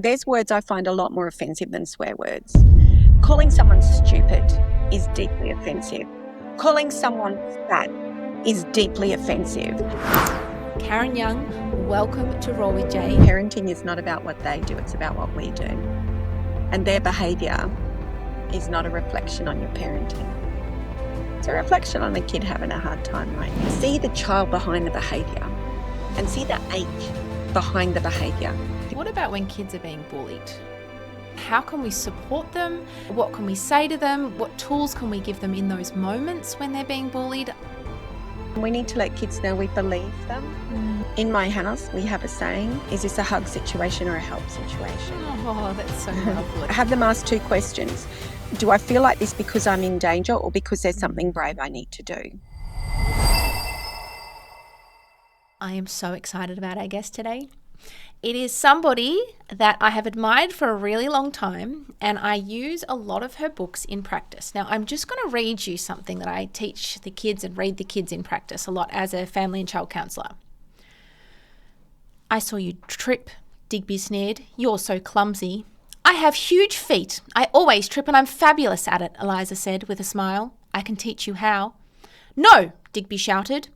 There's words I find a lot more offensive than swear words. Calling someone stupid is deeply offensive. Calling someone fat is deeply offensive. Karen Young, welcome to Raw with Jay. Parenting is not about what they do, it's about what we do. And their behaviour is not a reflection on your parenting. It's a reflection on the kid having a hard time, right? See the child behind the behaviour and see the ache behind the behaviour. What about when kids are being bullied? How can we support them? What can we say to them? What tools can we give them in those moments when they're being bullied? We need to let kids know we believe them. In my house, we have a saying, is this a hug situation or a help situation? Oh, that's so lovely. I have them ask two questions. Do I feel like this because I'm in danger or because there's something brave I need to do? I am so excited about our guest today. It is somebody that I have admired for a really long time, and I use a lot of her books in practice. Now, I'm just going to read you something that I teach the kids and read the kids in practice a lot as a family and child counsellor. I saw you trip, Digby sneered. You're so clumsy. I have huge feet. I always trip and I'm fabulous at it, Eliza said with a smile. I can teach you how. No, Digby shouted.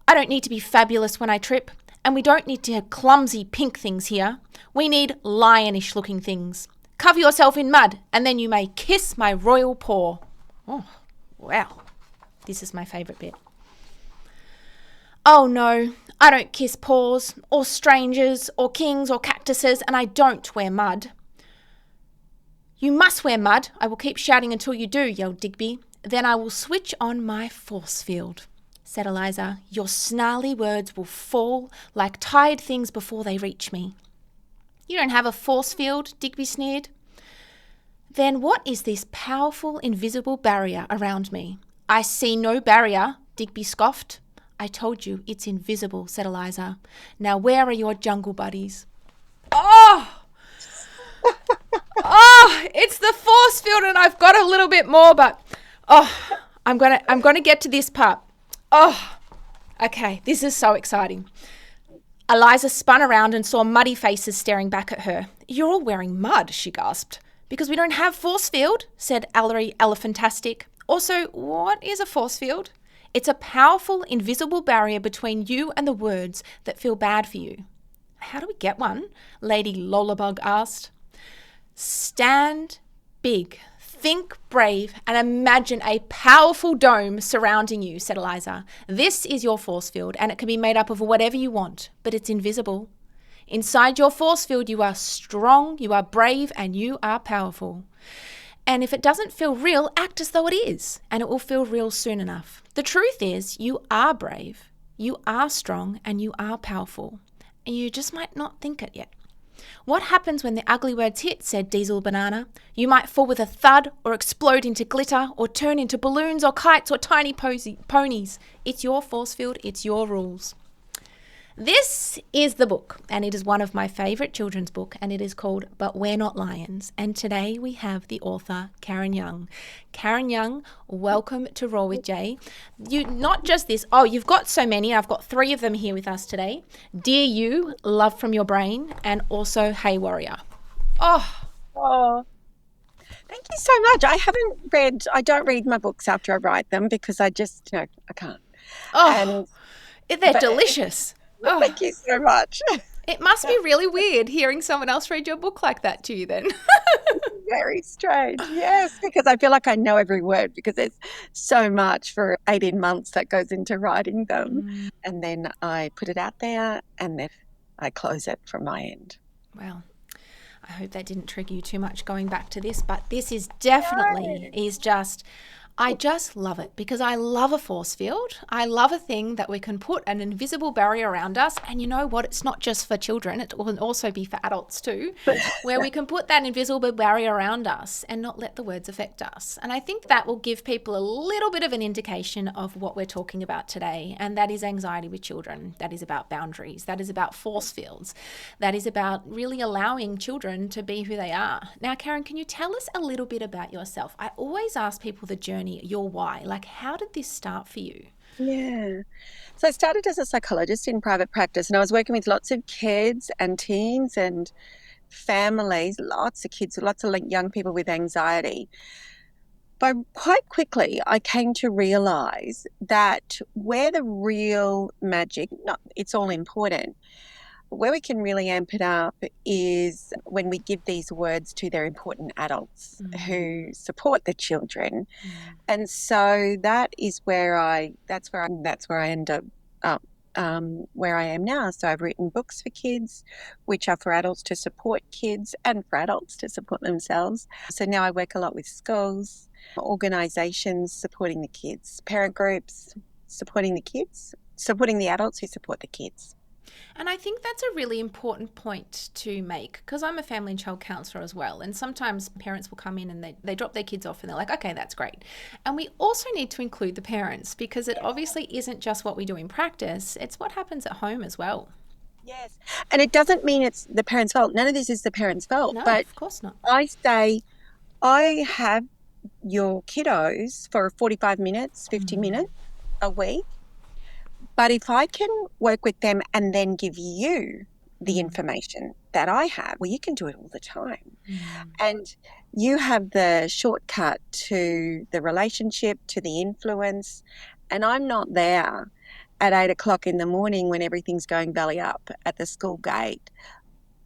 I don't need to be fabulous when I trip. And we don't need to have clumsy pink things here. We need lionish looking things. Cover yourself in mud and then you may kiss my royal paw. Oh, wow. This is my favourite bit. Oh no, I don't kiss paws or strangers or kings or cactuses, and I don't wear mud. You must wear mud. I will keep shouting until you do, yelled Digby. Then I will switch on my force field, said Eliza. Your snarly words will fall like tired things before they reach me. You don't have a force field, Digby sneered. Then what is this powerful, invisible barrier around me? I see no barrier, Digby scoffed. I told you it's invisible, said Eliza. Now where are your jungle buddies? Oh! Oh, it's the force field and I've got a little bit more, but I'm gonna get to this part. Oh, okay, this is so exciting. Eliza spun around and saw muddy faces staring back at her. You're all wearing mud, she gasped. Because we don't have force field, said Ellery Elephantastic. Also, what is a force field? It's a powerful, invisible barrier between you and the words that feel bad for you. How do we get one? Lady Lollabug asked. Stand big. Think brave and imagine a powerful dome surrounding you, said Eliza. This is your force field and it can be made up of whatever you want, but it's invisible. Inside your force field, you are strong, you are brave, and you are powerful. And if it doesn't feel real, act as though it is, and it will feel real soon enough. The truth is, you are brave, you are strong, and you are powerful. And you just might not think it yet. What happens when the ugly words hit, said Diesel Banana. You might fall with a thud or explode into glitter or turn into balloons or kites or tiny ponies. It's your force field, it's your rules. This is the book, and it is one of my favourite children's book, and it is called But We're Not Lions. And today we have the author, Karen Young. Karen Young, welcome to Raw with Jay. You not just this, you've got so many. I've got 3 of them here with us today. Dear You, Love from Your Brain, and also Hey Warrior. Oh, thank you so much. I don't read my books after I write them because I just, I can't. They're delicious. Thank you so much. It must be really weird hearing someone else read your book like that to you then. Very strange, yes, because I feel like I know every word because there's so much for 18 months that goes into writing them. And then I put it out there and then I close it from my end. Well, I hope that didn't trigger you too much going back to this, but this is definitely I just love it because I love a force field. I love a thing that we can put an invisible barrier around us. And you know what? It's not just for children. It will also be for adults too, where we can put that invisible barrier around us and not let the words affect us. And I think that will give people a little bit of an indication of what we're talking about today. And that is anxiety with children. That is about boundaries. That is about force fields. That is about really allowing children to be who they are. Now, Karen, can you tell us a little bit about yourself? I always ask people the journey, your why. Like, how did this start for you? Yeah. So I started as a psychologist in private practice and I was working with lots of kids and teens and families, lots of kids, lots of young people with anxiety. But quite quickly, I came to realize that where the real magic, not it's all important, where we can really amp it up is when we give these words to their important adults who support the children. And so that is that's where I end up where I am now. So I've written books for kids, which are for adults to support kids and for adults to support themselves. So now I work a lot with schools, organisations supporting the kids, parent groups supporting the kids, supporting the adults who support the kids. And I think that's a really important point to make, because I'm a family and child counsellor as well. And sometimes parents will come in and they drop their kids off and they're like, okay, that's great. And we also need to include the parents, because it obviously isn't just what we do in practice, it's what happens at home as well. Yes. And it doesn't mean it's the parents' fault. None of this is the parents' fault. No, but of course not. I say, I have your kiddos for 45 minutes, 50 minutes a week. But if I can work with them and then give you the information that I have, well, you can do it all the time. And you have the shortcut to the relationship, to the influence. And I'm not there at 8 o'clock in the morning when everything's going belly up at the school gate.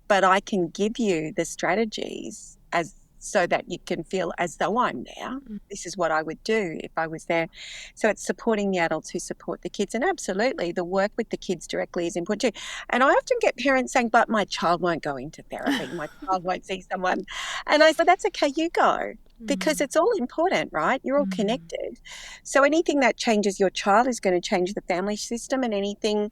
But I can give you the strategies so that you can feel as though I'm there. This is what I would do if I was there. So it's supporting the adults who support the kids. And absolutely, the work with the kids directly is important too. And I often get parents saying, but my child won't go into therapy. My child won't see someone. And I said, that's okay, you go. Because it's all important, right? You're all connected. So anything that changes your child is going to change the family system, and anything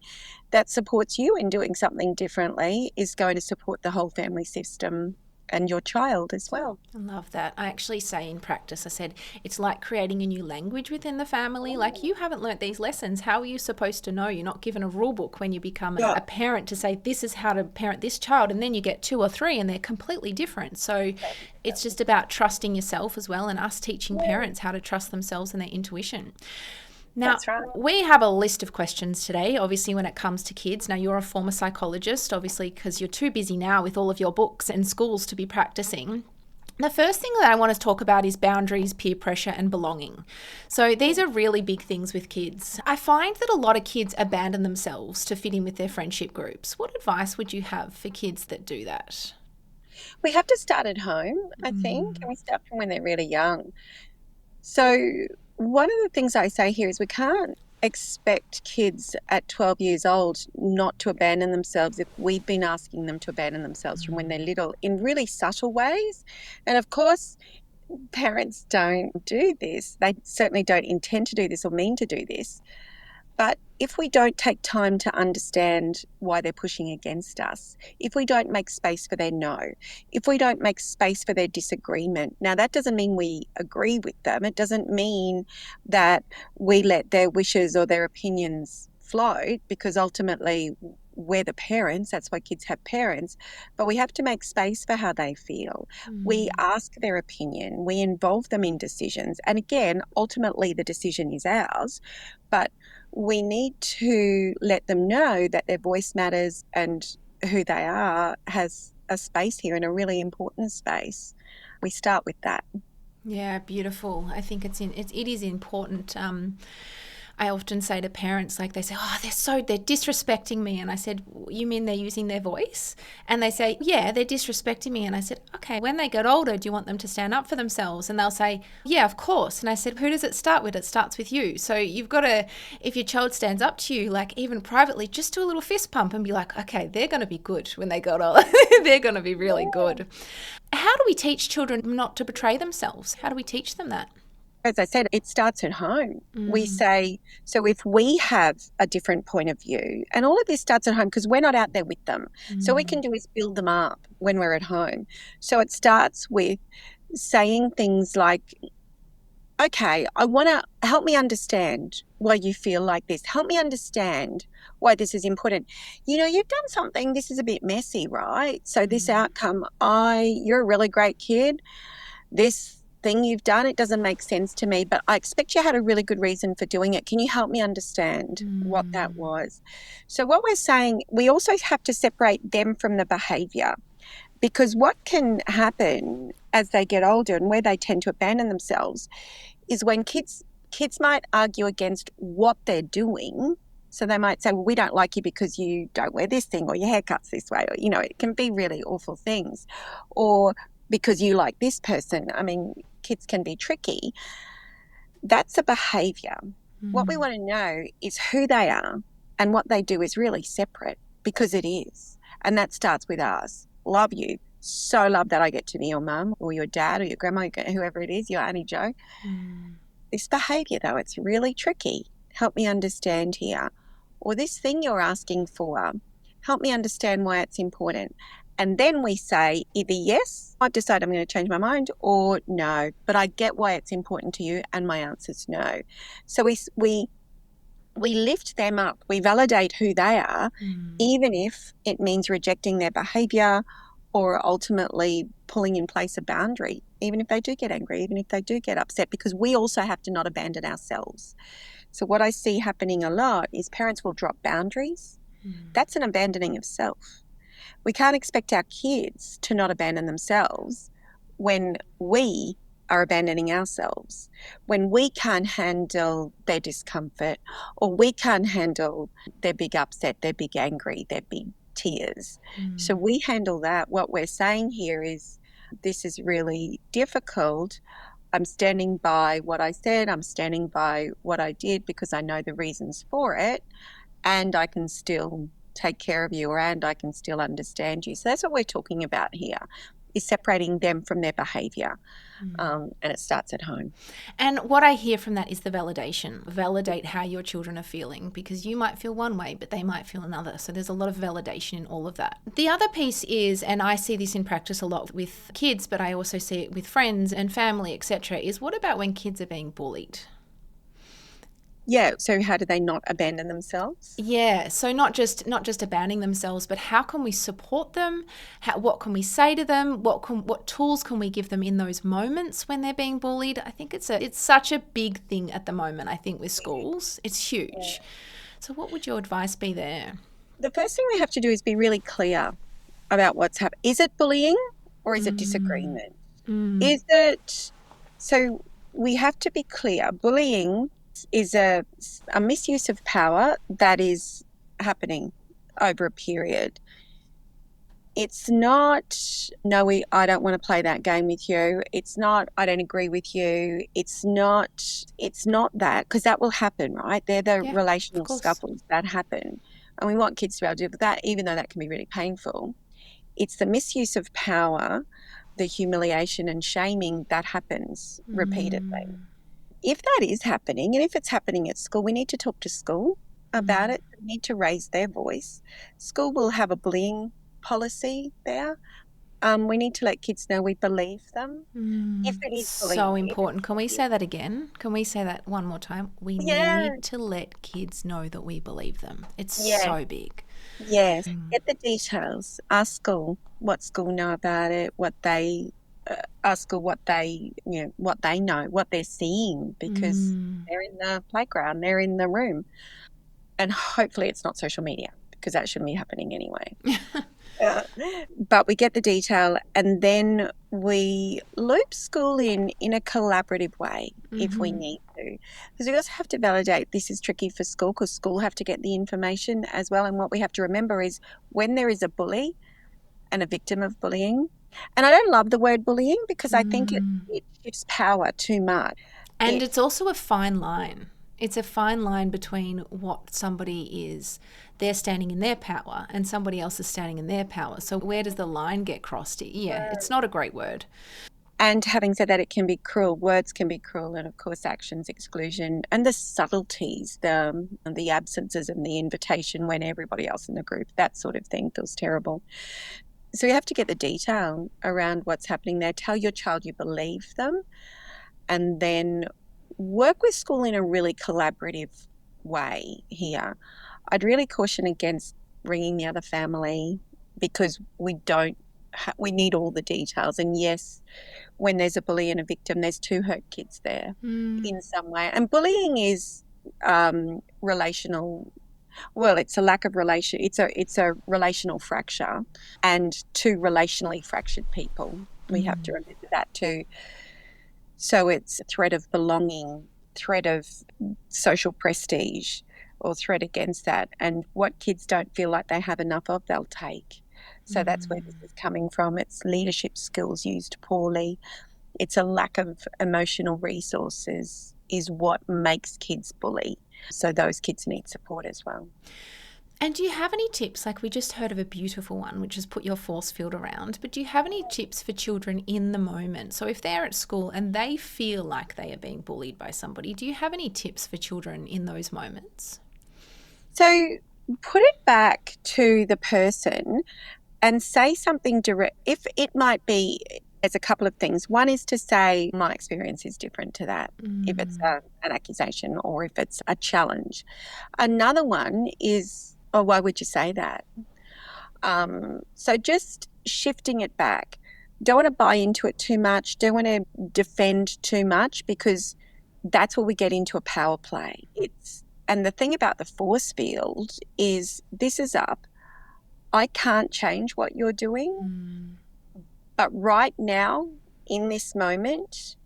that supports you in doing something differently is going to support the whole family system and your child as well. I love that. I actually say in practice, I said, it's like creating a new language within the family. Like, you haven't learnt these lessons. How are you supposed to know? You're not given a rule book when you become a parent to say, this is how to parent this child. And then you get 2 or 3 and they're completely different. So it's just about trusting yourself as well, and us teaching parents how to trust themselves and their intuition. Now, we have a list of questions today, obviously, when it comes to kids. Now, you're a former psychologist, obviously, because you're too busy now with all of your books and schools to be practicing. The first thing that I want to talk about is boundaries, peer pressure, and belonging. So these are really big things with kids. I find that a lot of kids abandon themselves to fit in with their friendship groups. What advice would you have for kids that do that? We have to start at home, I think, and we start from when they're really young. So one of the things I say here is we can't expect kids at 12 years old not to abandon themselves if we've been asking them to abandon themselves from when they're little in really subtle ways. And of course, parents don't do this. They certainly don't intend to do this or mean to do this. But if we don't take time to understand why they're pushing against us, if we don't make space for their no, if we don't make space for their disagreement, now that doesn't mean we agree with them. It doesn't mean that we let their wishes or their opinions float, because ultimately we're the parents. That's why kids have parents. But we have to make space for how they feel. We ask their opinion. We involve them in decisions. And again, ultimately the decision is ours. But we need to let them know that their voice matters and who they are has a space here, and a really important space. We start with that. Yeah, beautiful. I think it is important. I often say to parents, like, they say, oh, they're disrespecting me. And I said, you mean they're using their voice? And they say, yeah, they're disrespecting me. And I said, okay, when they get older, do you want them to stand up for themselves? And they'll say, yeah, of course. And I said, who does it start with? It starts with you. So you've got to, if your child stands up to you, like even privately, just do a little fist pump and be like, okay, they're going to be good when they get older. They're going to be really good. How do we teach children not to betray themselves? How do we teach them that? As I said, it starts at home. We say, so if we have a different point of view, and all of this starts at home because we're not out there with them. So what we can do is build them up when we're at home. So it starts with saying things like, okay, I want to help me understand why you feel like this. Help me understand why this is important. You know, you've done something, this is a bit messy, right? So this outcome, you're a really great kid. This thing you've done, it doesn't make sense to me, but I expect you had a really good reason for doing it. Can you help me understand what that was? So what we're saying, we also have to separate them from the behaviour. Because what can happen as they get older and where they tend to abandon themselves is when kids might argue against what they're doing. So they might say, well, we don't like you because you don't wear this thing, or your haircut's this way, or, it can be really awful things. Or because you like this person. I mean, kids can be tricky. That's a behaviour. What we want to know is who they are, and what they do is really separate, because it is. And that starts with us. Love you. So love that I get to be your mum or your dad or your grandma, whoever it is, your Auntie Jo. This behaviour, though, it's really tricky. Help me understand here. Or this thing you're asking for, help me understand why it's important. And then we say either yes, I've decided I'm going to change my mind, or no, but I get why it's important to you, and my answer's no. So we lift them up. We validate who they are, even if it means rejecting their behaviour or ultimately pulling in place a boundary, even if they do get angry, even if they do get upset, because we also have to not abandon ourselves. So what I see happening a lot is parents will drop boundaries. That's an abandoning of self. We can't expect our kids to not abandon themselves when we are abandoning ourselves, when we can't handle their discomfort, or we can't handle their big upset, their big angry, their big tears. So we handle that. What we're saying here is, this is really difficult. I'm standing by what I said. I'm standing by what I did because I know the reasons for it, and I can still take care of you, and I can still understand you. So that's what we're talking about here, is separating them from their behaviour. And it starts at home. And what I hear from that is the validation. Validate how your children are feeling, because you might feel one way, but they might feel another. So there's a lot of validation in all of that. The other piece is, and I see this in practice a lot with kids, but I also see it with friends and family, etc., is what about when kids are being bullied? Yeah. So how do they not abandon themselves? Yeah. So not just abandoning themselves, but how can we support them? What can we say to them? What tools can we give them in those moments when they're being bullied? I think it's such a big thing at the moment. I think with schools, it's huge. Yeah. So what would your advice be there? The first thing we have to do is be really clear about what's happening. Is it bullying, or is it disagreement? Is it? So we have to be clear. Bullying is a misuse of power that is happening over a period. It's not, no, I don't want to play that game with you. It's not, I don't agree with you. It's not that, because that will happen, right? They're the relational scuffles that happen. And we want kids to be able to deal with that, even though that can be really painful. It's the misuse of power, the humiliation and shaming that happens repeatedly. If that is happening, and if it's happening at school, we need to talk to school about it. We need to raise their voice. School will have a bullying policy there. We need to let kids know we believe them. If it is bullying, so important. Can we say that again? Can we say that one more time? We need to let kids know that we believe them. It's so big. Yes. Get the details. Ask school what school know about it, what they ask school what they know, what they're seeing, because they're in the playground, they're in the room. And hopefully it's not social media, because that shouldn't be happening anyway. But we get the detail, and then we loop school in a collaborative way if we need to. Because we also have to validate this is tricky for school, because school have to get the information as well. And what we have to remember is, when there is a bully and a victim of bullying, and I don't love the word bullying, because I think it gives power too much. And it's also a fine line. It's a fine line between what somebody is, they're standing in their power, and somebody else is standing in their power. So where does the line get crossed? Yeah, it's not a great word. And having said that, it can be cruel. Words can be cruel, and of course actions, exclusion, and the subtleties, the absences and the invitation when everybody else in the group, that sort of thing feels terrible. So you have to get the detail around what's happening there. Tell your child you believe them, and then work with school in a really collaborative way here. I'd really caution against ringing the other family, because we need all the details. And yes, when there's a bully and a victim, there's two hurt kids there in some way. And bullying is relational Well, it's a lack of relation. It's a relational fracture, and two relationally fractured people. We have to remember that too. So it's a threat of belonging, threat of social prestige, or threat against that. And what kids don't feel like they have enough of, they'll take. So that's where this is coming from. It's leadership skills used poorly. It's a lack of emotional resources is what makes kids bully. So those kids need support as well. And do you have any tips? Like we just heard of a beautiful one, which is put your force field around. But do you have any tips for children in the moment? So if they're at school and they feel like they are being bullied by somebody, do you have any tips for children in those moments? So put it back to the person and say something direct. If it might be, there's a couple of things. One is to say, my experience is different to that, if it's an accusation or if it's a challenge. Another one is, oh, why would you say that? So just shifting it back. Don't want to buy into it too much. Don't want to defend too much, because that's where we get into a power play. And the thing about the force field is, this is up. I can't change what you're doing, but right now, in this moment,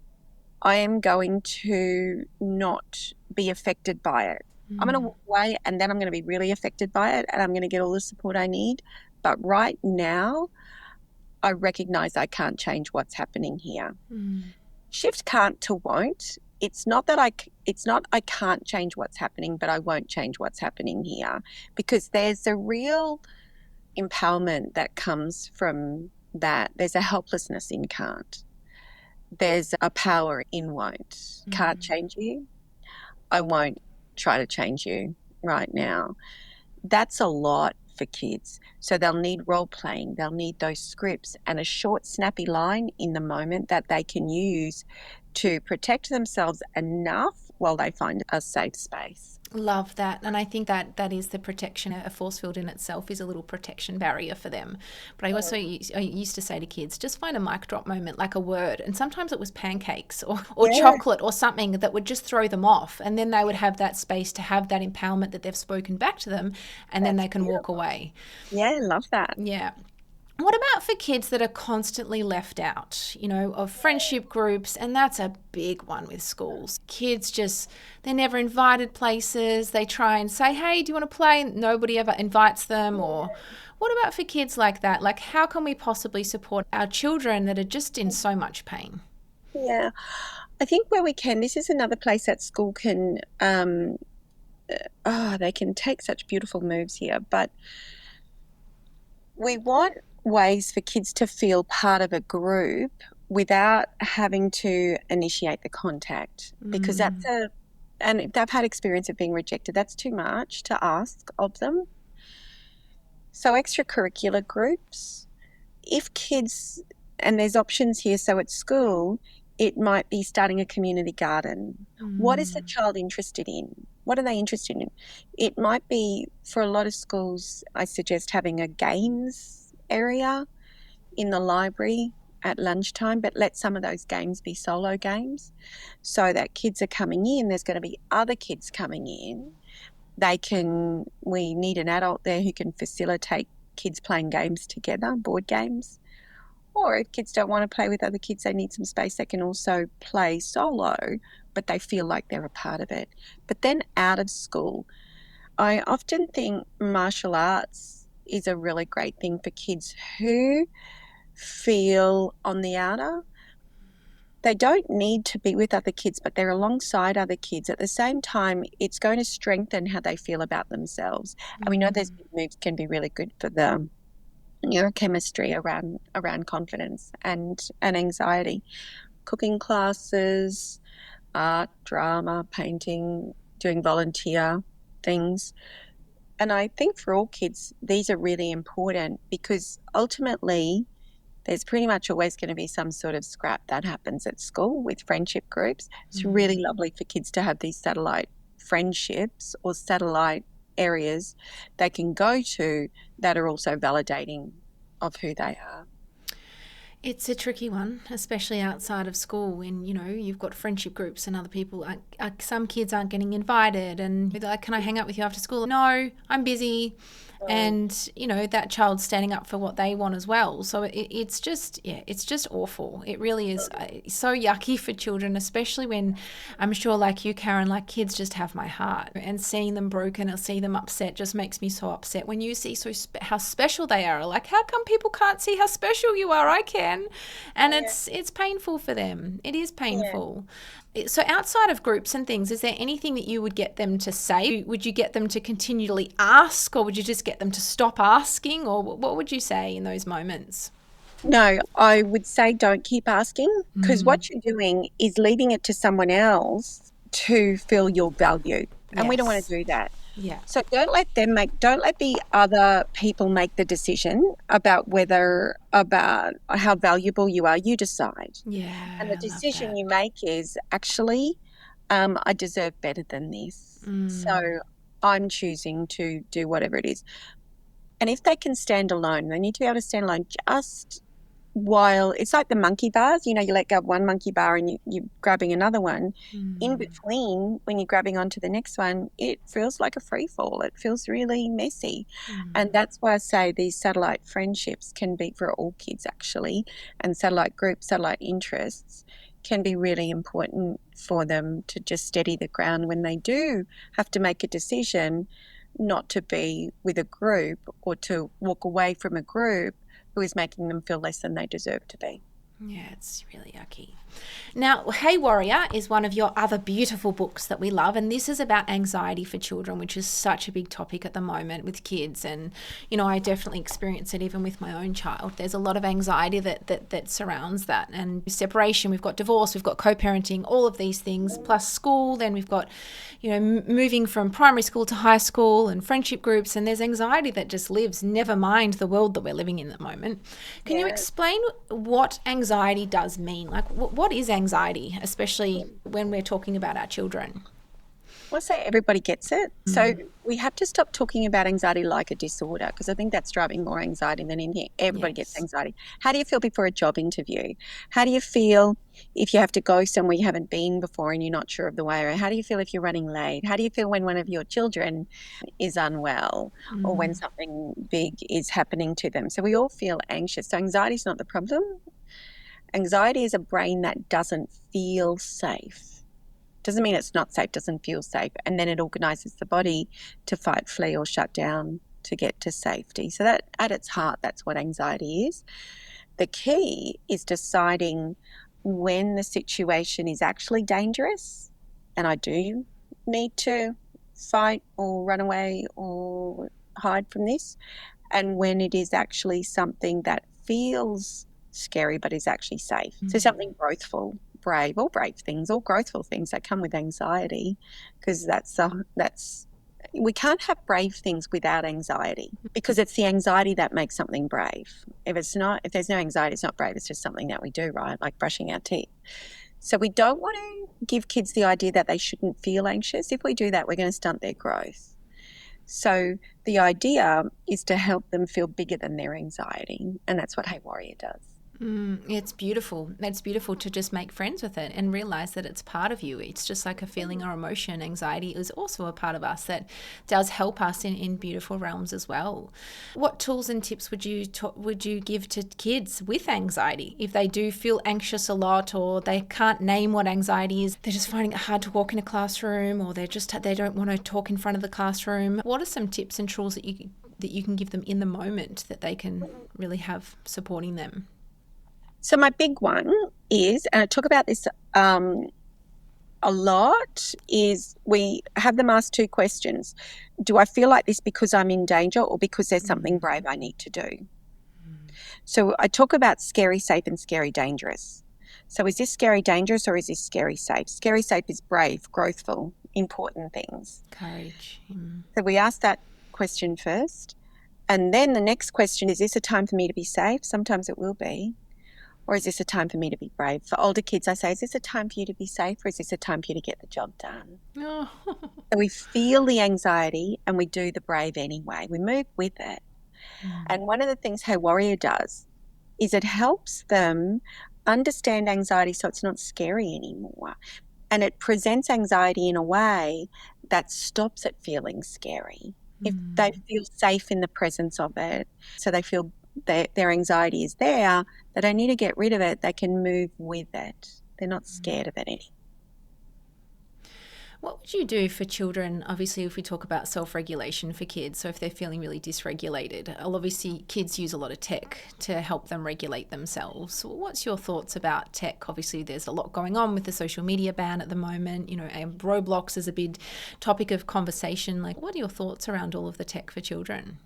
I am going to not be affected by it. I'm going to walk away, and then I'm going to be really affected by it, and I'm going to get all the support I need. But right now, I recognize I can't change what's happening here. Shift can't to won't. It's not I can't change what's happening, but I won't change what's happening here, because there's a real empowerment that comes from that. There's a helplessness in can't. There's a power in won't. Can't change you. I won't try to change you right now. That's a lot for kids. So they'll need role playing, they'll need those scripts and a short, snappy line in the moment that they can use to protect themselves enough while they find a safe space. Love that. And I think that that is the protection. A force field in itself is a little protection barrier for them. But I used to say to kids, just find a mic drop moment, like a word. And sometimes it was pancakes or chocolate or something that would just throw them off. And then they would have that space to have that empowerment that they've spoken back to them. And then they can walk away. Yeah, love that. Yeah. What about for kids that are constantly left out, of friendship groups? And that's a big one with schools. Kids they're never invited places. They try and say, hey, do you want to play? And nobody ever invites them. Or what about for kids like that? Like, how can we possibly support our children that are just in so much pain? Yeah, I think where we can, this is another place that school can, they can take such beautiful moves here, but we want ways for kids to feel part of a group without having to initiate the contact, because and if they've had experience of being rejected, that's too much to ask of them. So extracurricular groups, if kids, and there's options here, so at school, it might be starting a community garden. What is the child interested in? What are they interested in? It might be, for a lot of schools, I suggest having a games area in the library at lunchtime, but let some of those games be solo games, so that kids are coming in, there's going to be other kids coming in. We need an adult there who can facilitate kids playing games together, board games. Or if kids don't want to play with other kids, they need some space, they can also play solo, but they feel like they're a part of it. But then out of school, I often think martial arts is a really great thing for kids who feel on the outer. They don't need to be with other kids, but they're alongside other kids. At the same time, it's going to strengthen how they feel about themselves. And we know those moves can be really good for the neurochemistry around confidence and anxiety. Cooking classes, art, drama, painting, doing volunteer things. And I think for all kids, these are really important, because ultimately there's pretty much always going to be some sort of scrap that happens at school with friendship groups. It's really lovely for kids to have these satellite friendships or satellite areas they can go to that are also validating of who they are. It's a tricky one, especially outside of school when, you've got friendship groups and other people. Some kids aren't getting invited and they're like, can I hang out with you after school? No, I'm busy. And, that child's standing up for what they want as well. So it's just awful. It really is so yucky for children, especially when I'm sure like you, Karen, like kids just have my heart. And seeing them broken or see them upset just makes me so upset. When you see how special they are, like how come people can't see how special you are? I can. And it's painful for them. It is painful. So outside of groups and things, is there anything that you would get them to say? Would you get them to continually ask, or would you just get them to stop asking? Or what would you say in those moments? No, I would say don't keep asking, because what you're doing is leaving it to someone else to feel your value. And we don't want to do that. Yeah. So don't let the other people make the decision about how valuable you are. You decide. Yeah. And the decision you make is actually, I deserve better than this. So I'm choosing to do whatever it is. And if they can stand alone, they need to be able to stand alone just while it's like the monkey bars, you let go of one monkey bar and you're grabbing another one. In between, when you're grabbing onto the next one, it feels like a free fall. It feels really messy. And that's why I say these satellite friendships can be for all kids actually, and satellite groups, satellite interests can be really important for them to just steady the ground when they do have to make a decision not to be with a group or to walk away from a group who is making them feel less than they deserve to be. Yeah, it's really yucky. Now, Hey Warrior is one of your other beautiful books that we love, and this is about anxiety for children, which is such a big topic at the moment with kids. And, I definitely experience it even with my own child. There's a lot of anxiety that surrounds that. And separation, we've got divorce, we've got co-parenting, all of these things, plus school. Then we've got, moving from primary school to high school and friendship groups, and there's anxiety that just lives, never mind the world that we're living in at the moment. Can you explain what anxiety does mean? Like, what is anxiety, especially when we're talking about our children? Well, say everybody gets it. So we have to stop talking about anxiety like a disorder, because I think that's driving more anxiety than anything. Everybody gets anxiety. How do you feel before a job interview? How do you feel if you have to go somewhere you haven't been before and you're not sure of the way? Or how do you feel if you're running late? How do you feel when one of your children is unwell or when something big is happening to them? So we all feel anxious. So anxiety is not the problem. Anxiety is a brain that doesn't feel safe. Doesn't mean it's not safe, doesn't feel safe. And then it organises the body to fight, flee or shut down to get to safety. So that at its heart, that's what anxiety is. The key is deciding when the situation is actually dangerous and I do need to fight or run away or hide from this, and when it is actually something that feels scary but is actually safe. So something growthful, brave, all brave things, all growthful things that come with anxiety, because we can't have brave things without anxiety, because it's the anxiety that makes something brave. If there's no anxiety, it's not brave. It's just something that we do, right? Like brushing our teeth. So we don't want to give kids the idea that they shouldn't feel anxious. If we do that, we're going to stunt their growth. So the idea is to help them feel bigger than their anxiety, and that's what Hey Warrior does. It's beautiful. It's beautiful to just make friends with it and realize that it's part of you. It's just like a feeling or emotion. Anxiety is also a part of us that does help us in beautiful realms as well. What tools and tips would you give to kids with anxiety if they do feel anxious a lot, or they can't name what anxiety is? They're just finding it hard to walk in a classroom, or they don't want to talk in front of the classroom. What are some tips and tools that you can give them in the moment that they can really have supporting them? So my big one is, and I talk about this a lot, is we have them ask two questions. Do I feel like this because I'm in danger or because there's something brave I need to do? So I talk about scary, safe and scary, dangerous. So is this scary, dangerous, or is this scary, safe? Scary, safe is brave, growthful, important things. Courage. So we ask that question first. And then the next question is this a time for me to be safe? Sometimes it will be. Or is this a time for me to be brave? For older kids, I say, is this a time for you to be safe, or is this a time for you to get the job done? Oh. So we feel the anxiety and we do the brave anyway. We move with it. And one of the things Hey Warrior does is it helps them understand anxiety so it's not scary anymore. And it presents anxiety in a way that stops it feeling scary. If they feel safe in the presence of it, so they feel their anxiety is there, they don't need to get rid of it, they can move with it. They're not scared of it anymore. What would you do for children, obviously, if we talk about self-regulation for kids, so if they're feeling really dysregulated? Obviously, kids use a lot of tech to help them regulate themselves. What's your thoughts about tech? Obviously, there's a lot going on with the social media ban at the moment. You know, Roblox is a big topic of conversation. Like, what are your thoughts around all of the tech for children?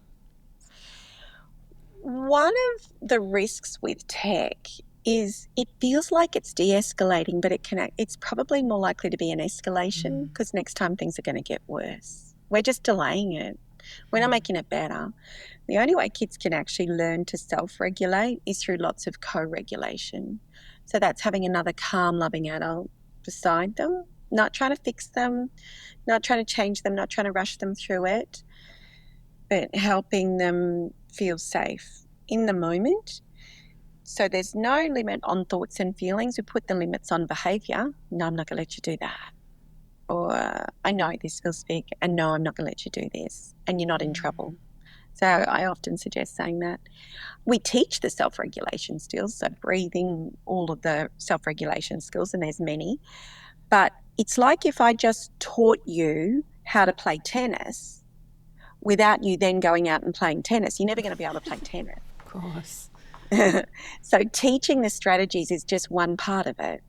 One of the risks with tech is it feels like it's de-escalating, but it's probably more likely to be an escalation because next time things are going to get worse. We're just delaying it. We're not making it better. The only way kids can actually learn to self-regulate is through lots of co-regulation. So that's having another calm, loving adult beside them, not trying to fix them, not trying to change them, not trying to rush them through it, but helping them feel safe in the moment. So there's no limit on thoughts and feelings. We put the limits on behaviour. No, I'm not going to let you do that. Or I know this feels big, and no, I'm not going to let you do this, and you're not in trouble. So I often suggest saying that. We teach the self-regulation skills, so breathing, all of the self-regulation skills, and there's many. But it's like if I just taught you how to play tennis without you then going out and playing tennis, you're never going to be able to play tennis. Of course. So teaching the strategies is just one part of it.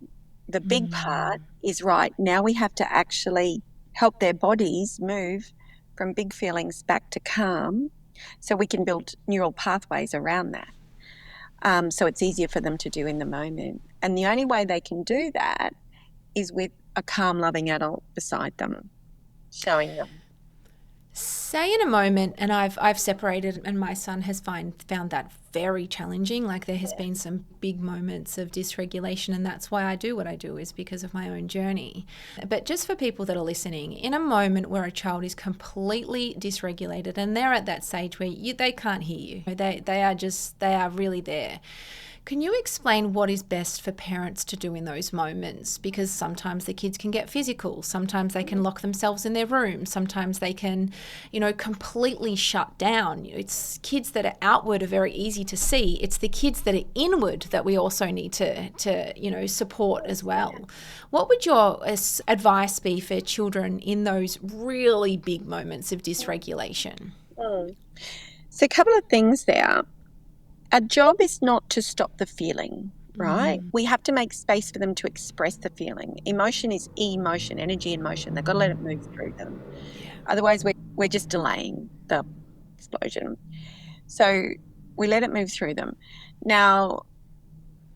The big part is, right, now we have to actually help their bodies move from big feelings back to calm so we can build neural pathways around that. So it's easier for them to do in the moment. And the only way they can do that is with a calm, loving adult beside them, showing them. Say in a moment, and I've separated, and my son has found that very challenging. Like there has been some big moments of dysregulation, and that's why I do what I do, is because of my own journey. But just for people that are listening, in a moment where a child is completely dysregulated and they're at that stage where they can't hear you, they are really there. Can you explain what is best for parents to do in those moments? Because sometimes the kids can get physical, sometimes they can lock themselves in their room, sometimes they can, completely shut down. It's kids that are outward are very easy to see. It's the kids that are inward that we also need to support as well. What would your advice be for children in those really big moments of dysregulation? So a couple of things there. Our job is not to stop the feeling, right? We have to make space for them to express the feeling. Emotion is emotion, energy in motion. They've got to let it move through them. Yeah. Otherwise, we're just delaying the explosion. So we let it move through them. Now,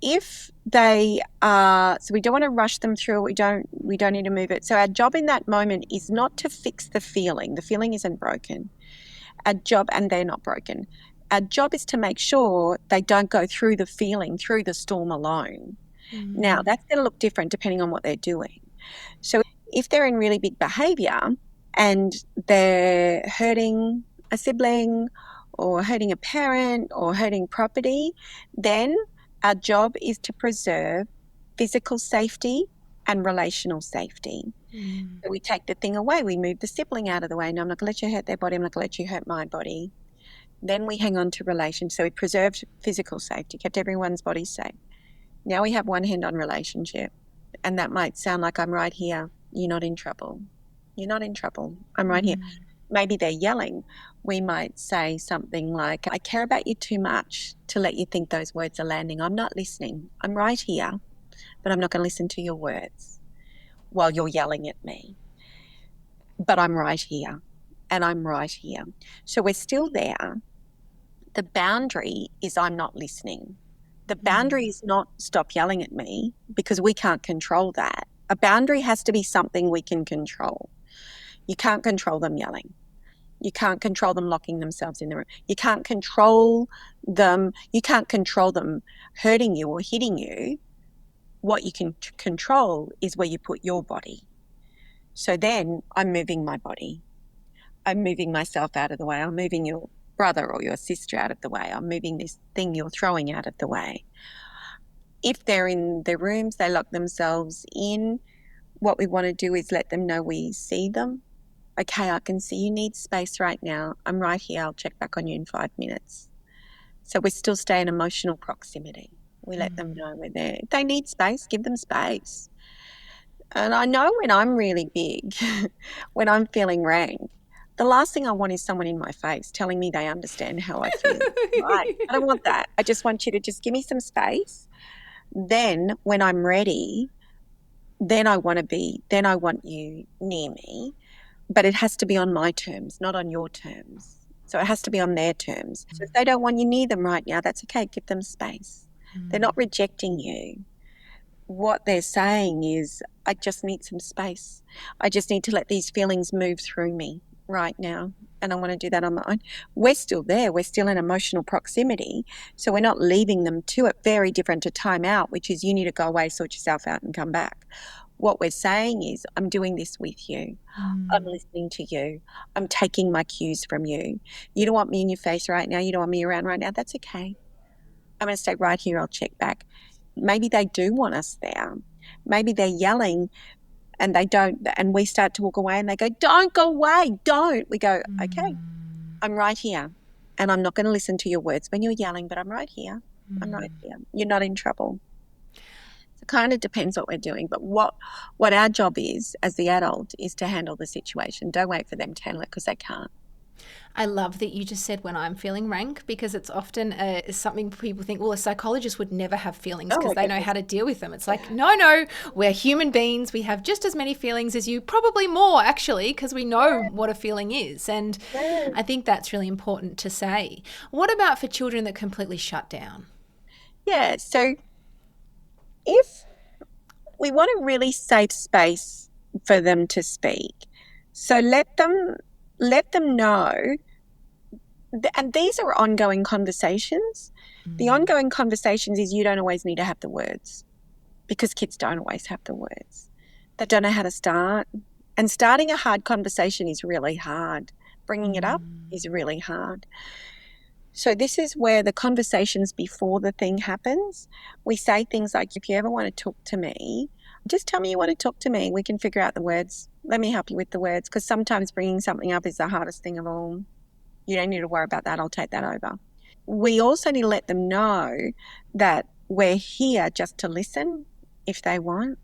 if they are, so we don't want to rush them through it. We don't need to move it. So our job in that moment is not to fix the feeling. The feeling isn't broken. Our job, and they're not broken. Our job is to make sure they don't go through the feeling, through the storm alone. Now, that's going to look different depending on what they're doing. So if they're in really big behaviour and they're hurting a sibling or hurting a parent or hurting property, then our job is to preserve physical safety and relational safety. So we take the thing away. We move the sibling out of the way. No, I'm not going to let you hurt their body. I'm not going to let you hurt my body. Then we hang on to relation. So we preserved physical safety, kept everyone's body safe. Now we have one hand on relationship. And that might sound like, I'm right here. You're not in trouble. You're not in trouble. I'm right here. Maybe they're yelling. We might say something like, I care about you too much to let you think those words are landing. I'm not listening. I'm right here, but I'm not going to listen to your words while you're yelling at me. But I'm right here. And I'm right here. So we're still there. The boundary is I'm not listening. The boundary is not stop yelling at me, because we can't control that. A boundary has to be something we can control. You can't control them yelling. You can't control them locking themselves in the room. You can't control them. You can't control them hurting you or hitting you. What you can control is where you put your body. So then I'm moving my body. I'm moving myself out of the way. I'm moving you brother or your sister out of the way. I'm moving this thing you're throwing out of the way. If they're in their rooms, they lock themselves in. What we want to do is let them know we see them. Okay, I can see you need space right now. I'm right here. I'll check back on you in 5 minutes. So we still stay in emotional proximity. We let them know we're there. If they need space, give them space. And I know when I'm really big, when I'm feeling rank, the last thing I want is someone in my face telling me they understand how I feel. Right. I don't want that. I just want you to just give me some space. Then when I'm ready, then I want you near me, but it has to be on my terms, not on your terms. So it has to be on their terms. So if they don't want you near them right now, that's okay. Give them space. They're not rejecting you. What they're saying is, I just need some space. I just need to let these feelings move through me right now. And I want to do that on my own. We're still there. We're still in emotional proximity. So we're not leaving them to it. Very different to time out, which is you need to go away, sort yourself out and come back. What we're saying is, I'm doing this with you. I'm listening to you. I'm taking my cues from you. You don't want me in your face right now. You don't want me around right now. That's okay. I'm going to stay right here. I'll check back. Maybe they do want us there. Maybe they're yelling and they don't, and we start to walk away and they go, don't go away, don't. We go, okay, I'm right here. And I'm not going to listen to your words when you're yelling, but I'm right here. I'm right here. You're not in trouble. It kind of depends what we're doing. But what our job is as the adult is to handle the situation. Don't wait for them to handle it because they can't. I love that you just said when I'm feeling rank, because it's often something people think, well, a psychologist would never have feelings because they know how to deal with them. It's like, no, we're human beings. We have just as many feelings as you, probably more actually, because we know what a feeling is. And I think that's really important to say. What about for children that completely shut down? Yeah, so if we want a really safe space for them to speak, so let them know. And these are ongoing conversations. The ongoing conversations is you don't always need to have the words because kids don't always have the words. They don't know how to start. And starting a hard conversation is really hard. Bringing it up is really hard. So this is where the conversations before the thing happens, we say things like, if you ever want to talk to me, just tell me you want to talk to me. We can figure out the words. Let me help you with the words, because sometimes bringing something up is the hardest thing of all. You don't need to worry about that. I'll take that over. We also need to let them know that we're here just to listen if they want.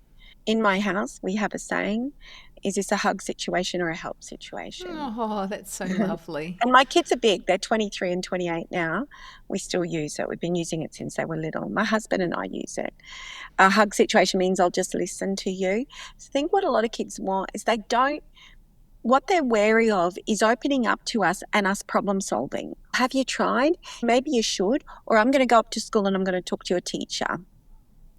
In my house, we have a saying, is this a hug situation or a help situation? Oh, that's so lovely. And my kids are big. They're 23 and 28 now. We still use it. We've been using it since they were little. My husband and I use it. A hug situation means I'll just listen to you. So I think what a lot of kids want is what they're wary of is opening up to us and us problem solving. Have you tried? Maybe you should. Or I'm going to go up to school and I'm going to talk to your teacher.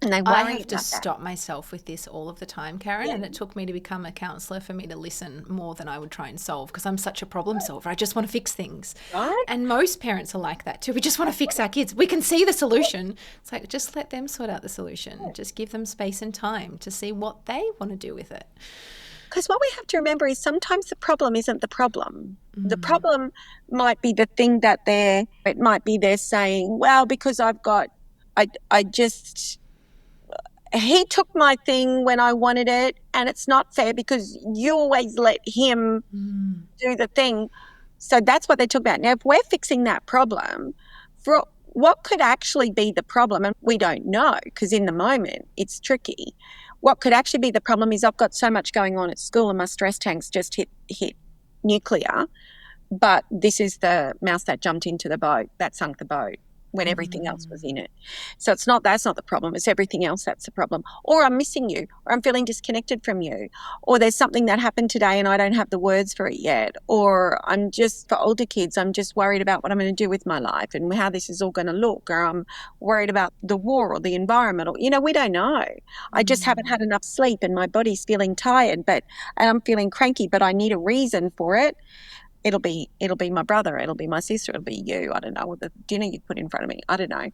And they worry I have to about stop myself with this all of the time, Karen, and it took me to become a counsellor for me to listen more than I would try and solve, because I'm such a problem solver. I just want to fix things. Right? And most parents are like that too. We just want to fix our kids. We can see the solution. It's like, just let them sort out the solution. Just give them space and time to see what they want to do with it. Because what we have to remember is sometimes the problem isn't the problem. The problem might be the thing that it might be they're saying, well, because he took my thing when I wanted it, and it's not fair because you always let him do the thing. So that's what they talk about. Now, if we're fixing that problem, for what could actually be the problem, and we don't know because in the moment it's tricky. What could actually be the problem is I've got so much going on at school and my stress tank's just hit nuclear, but this is the mouse that jumped into the boat, that sunk the boat when everything else was in it. So that's not the problem. It's everything else that's the problem. Or I'm missing you, or I'm feeling disconnected from you, or there's something that happened today and I don't have the words for it yet, or for older kids, I'm just worried about what I'm going to do with my life and how this is all going to look, or I'm worried about the war or the environment, or, we don't know. I just haven't had enough sleep and my body's feeling tired, and I'm feeling cranky, but I need a reason for it. It'll be my brother, it'll be my sister, it'll be you. I don't know, or the dinner you put in front of me. I don't know.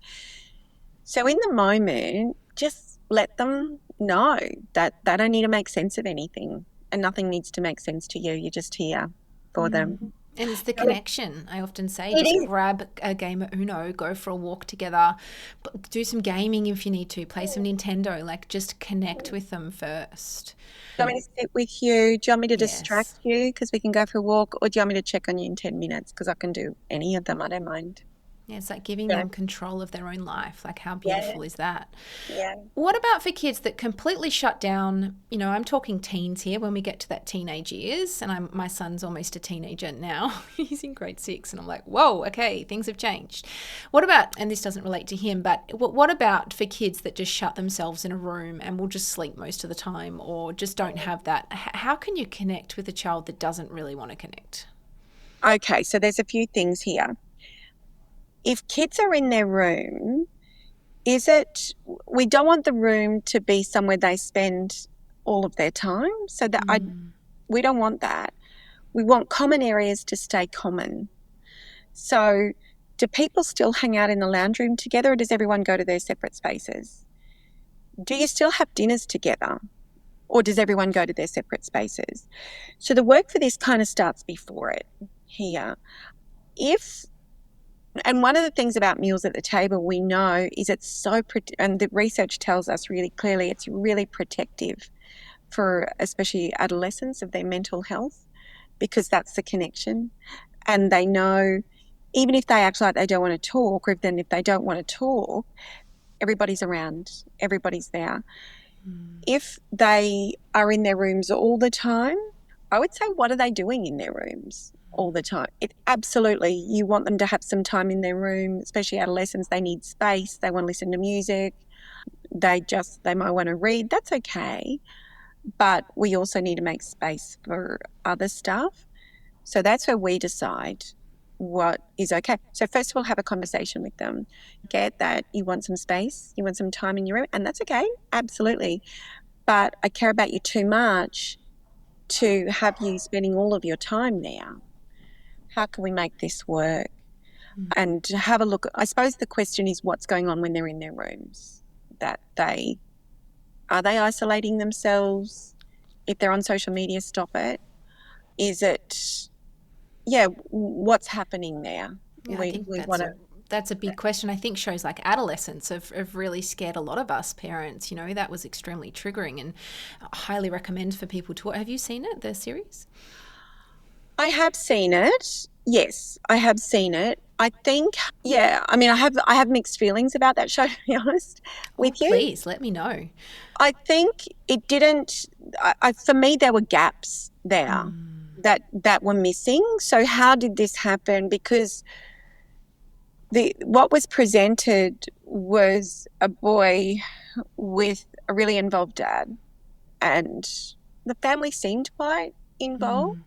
So in the moment, just let them know that they don't need to make sense of anything, and nothing needs to make sense to you. You're just here for them. And it's the So connection. I often say it just is. grab a game of Uno, go for a walk together, do some gaming if you need to, play some Nintendo, like just connect with them first. Do you want me to sit with you? Do you want me to distract Yes. you because we can go for a walk? Or do you want me to check on you in 10 minutes? Because I can do any of them. I don't mind. Yeah, it's like giving Yeah. them control of their own life. Like, how Yeah. beautiful is that? Yeah. What about for kids that completely shut down? You know, I'm talking teens here when we get to that teenage years, and my son's almost a teenager now. He's in grade 6, and I'm like, whoa, okay, things have changed. What about, and this doesn't relate to him, but what about for kids that just shut themselves in a room and will just sleep most of the time or just don't have that? How can you connect with a child that doesn't really want to connect? Okay, so there's a few things here. If kids are in their room, we don't want the room to be somewhere they spend all of their time. So we don't want that. We want common areas to stay common. So do people still hang out in the lounge room together, or does everyone go to their separate spaces? Do you still have dinners together, or does everyone go to their separate spaces? So the work for this kind of starts before it here. And one of the things about meals at the table we know is and the research tells us really clearly, it's really protective for especially adolescents of their mental health, because that's the connection. And they know, even if they act like they don't want to talk, or if they don't want to talk, everybody's around, everybody's there. If they are in their rooms all the time, I would say, what are they doing in their rooms all the time? Absolutely, you want them to have some time in their room, especially adolescents. They need space. They want to listen to music. They might want to read. That's okay. But we also need to make space for other stuff. So that's where we decide what is okay. So first of all, have a conversation with them. Get that you want some space, you want some time in your room, and that's okay. Absolutely. But I care about you too much to have you spending all of your time there. How can we make this work? And to have a look. I suppose the question is what's going on when they're in their rooms. Are they isolating themselves? If they're on social media, stop it. Is it, yeah, what's happening there? Yeah, I We think want to, that's a big question. I think shows like Adolescence have really scared a lot of us parents. You know, that was extremely triggering, and I highly recommend for people to. Have you seen it, the series? I have seen it. Yes, I have seen it. I think, yeah, I mean, I have mixed feelings about that show, to be honest Oh, with you. please let me know. I think it didn't, for me, there were gaps there that were missing. So how did this happen? Because what was presented was a boy with a really involved dad, and the family seemed quite involved.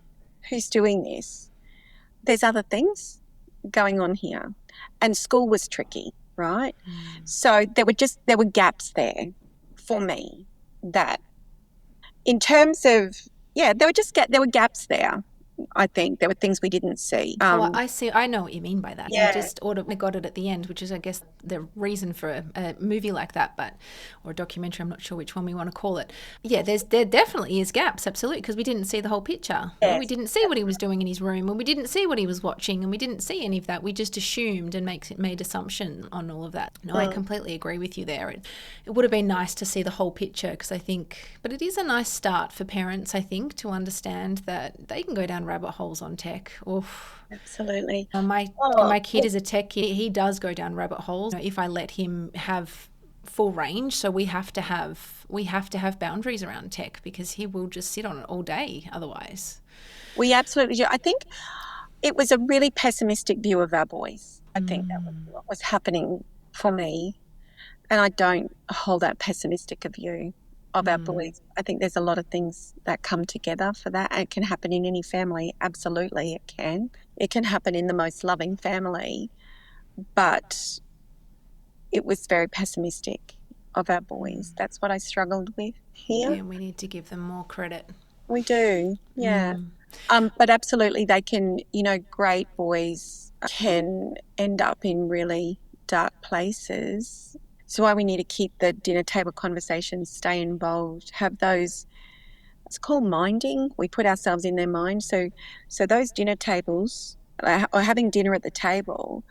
Who's doing this? There's other things going on here. And school was tricky, right? So there were gaps there for me that in terms of, yeah, there were gaps there. I think there were things we didn't see. Oh, I see. I know what you mean by that. You Yeah. just automatically got it at the end, which is, I guess, the reason for a movie like that, but or a documentary. I'm not sure which one we want to call it. Yeah, there definitely is gaps, absolutely, because we didn't see the whole picture. You know, we Yes. didn't see what he was doing in his room, and we didn't see what he was watching, and we didn't see any of that. We just assumed and made assumption on all of that. No, I completely agree with you there. It would have been nice to see the whole picture, because I think, but it is a nice start for parents, I think, to understand that they can go down rabbit holes on tech. Oof. Absolutely. My kid is a tech kid. He does go down rabbit holes. You know, if I let him have full range, so we have to have boundaries around tech, because he will just sit on it all day otherwise. We absolutely do. I think it was a really pessimistic view of our boys. I think that was what was happening for me. And I don't hold that pessimistic a view of our boys. I think there's a lot of things that come together for that. And it can happen in any family. Absolutely, it can. It can happen in the most loving family. But it was very pessimistic of our boys. That's what I struggled with here. Yeah, we need to give them more credit. We do, yeah. But absolutely, they can, great boys can end up in really dark places. So why we need to keep the dinner table conversations, stay involved, have those It's called minding. We put ourselves in their mind. So those dinner tables, or having dinner at the table,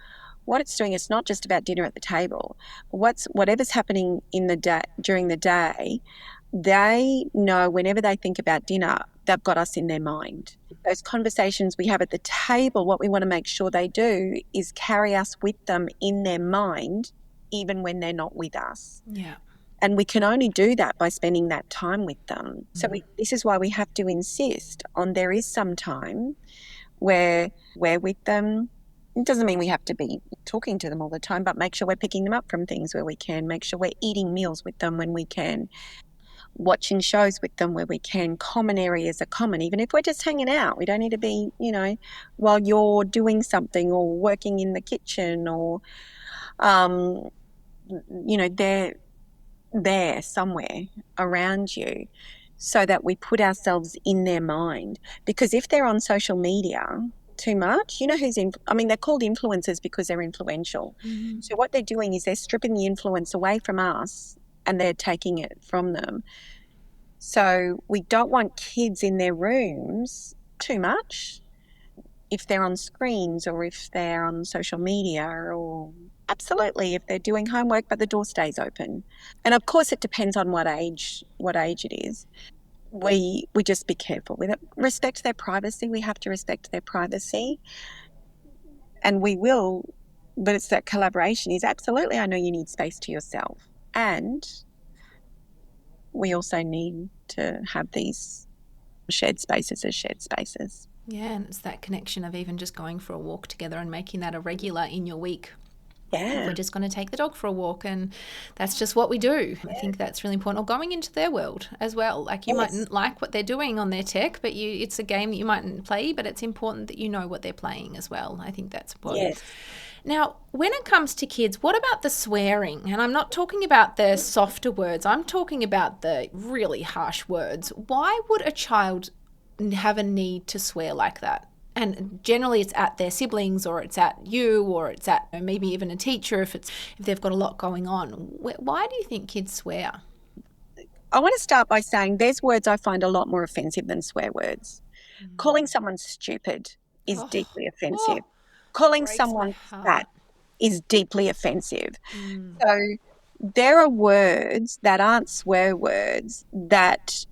what it's doing, it's not just about dinner at the table. Whatever's happening in the day, during the day, they know whenever they think about dinner, they've got us in their mind. Those conversations we have at the table, what we want to make sure they do is carry us with them in their mind, even when they're not with us. Yeah. And we can only do that by spending that time with them. So this is why we have to insist on there is some time where we're with them. It doesn't mean we have to be talking to them all the time, but make sure we're picking them up from things where we can, make sure we're eating meals with them when we can, watching shows with them where we can. Common areas are common, even if we're just hanging out. We don't need to be, while you're doing something or working in the kitchen or, they're there somewhere around you, so that we put ourselves in their mind. Because if they're on social media too much, they're called influencers because they're influential. So what they're doing is they're stripping the influence away from us and they're taking it from them. So we don't want kids in their rooms too much if they're on screens or if they're on social media, or absolutely if they're doing homework but the door stays open. And of course it depends on what age it is. We just be careful with it. Respect their privacy. We have to respect their privacy. And we will, but it's that collaboration is absolutely, I know you need space to yourself. And we also need to have these shared spaces as shared spaces. Yeah, and it's that connection of even just going for a walk together and making that a regular in your week. Yeah. We're just going to take the dog for a walk, and that's just what we do. Yeah. I think that's really important. Or going into their world as well. Like you mightn't like what they're doing on their tech, but it's a game that you mightn't play, but it's important that you know what they're playing as well. I think that's important. Yes. Now, when it comes to kids, what about the swearing? And I'm not talking about the softer words. I'm talking about the really harsh words. Why would a child have a need to swear like that? And generally it's at their siblings, or it's at you, or it's at maybe even a teacher if they've got a lot going on. Why do you think kids swear? I want to start by saying there's words I find a lot more offensive than swear words. Calling someone stupid is deeply offensive. Calling someone fat is deeply offensive. So there are words that aren't swear words that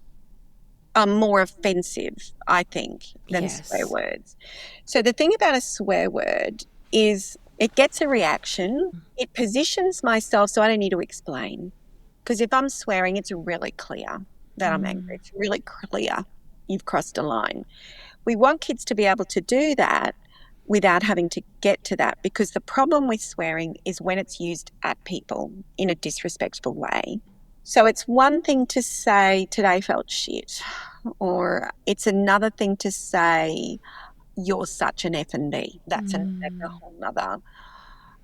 are more offensive, I think, than swear words. So the thing about a swear word is it gets a reaction. It positions myself so I don't need to explain. Because if I'm swearing, it's really clear that I'm angry. It's really clear you've crossed a line. We want kids to be able to do that without having to get to that, because the problem with swearing is when it's used at people in a disrespectful way. So it's one thing to say, today felt shit, or it's another thing to say, you're such an F&B. That's a whole nother.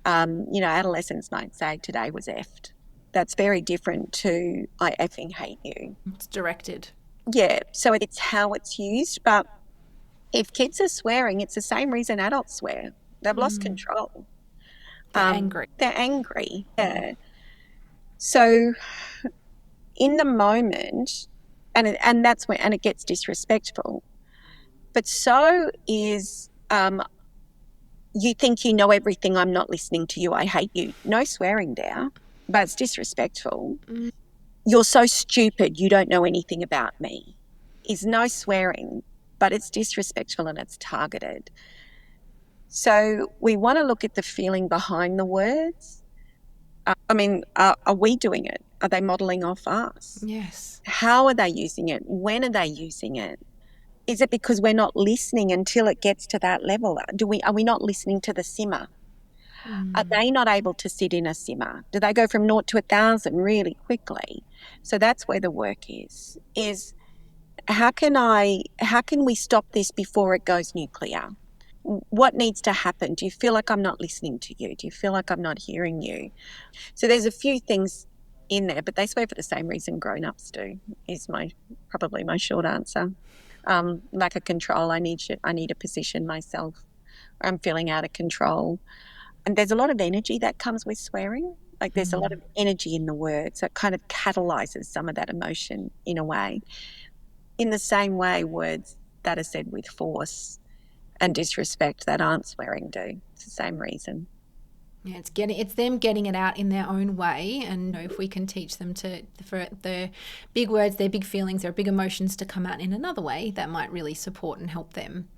Adolescents might say, today was effed. That's very different to, I effing hate you. It's directed. Yeah, so it's how it's used. But if kids are swearing, it's the same reason adults swear. They've lost control. They're angry. They're angry, yeah. So in the moment, and that's when, and it gets disrespectful. But so is, you think you know everything, I'm not listening to you, I hate you. No swearing there, but it's disrespectful. You're so stupid, you don't know anything about me, is no swearing, but it's disrespectful and it's targeted. So we want to look at the feeling behind the words. Are we doing it? Are they modelling off us? Yes. How are they using it? When are they using it? Is it because we're not listening until it gets to that level? Are we not listening to the simmer? Are they not able to sit in a simmer? Do they go from 0 to 1,000 really quickly? So that's where the work is how can we stop this before it goes nuclear? What needs to happen? Do you feel like I'm not listening to you? Do you feel like I'm not hearing you? So there's a few things in there, but they swear for the same reason grown-ups do, is probably my short answer. Lack of control. I need to position myself. I'm feeling out of control. And there's a lot of energy that comes with swearing. Like there's a lot of energy in the word. So it kind of catalyzes some of that emotion in a way. in the same way words that are said with force and disrespect that aren't swearing do. It's the same reason. Yeah, it's them getting it out in their own way, and if we can teach them for the big words, their big feelings, their big emotions to come out in another way, that might really support and help them.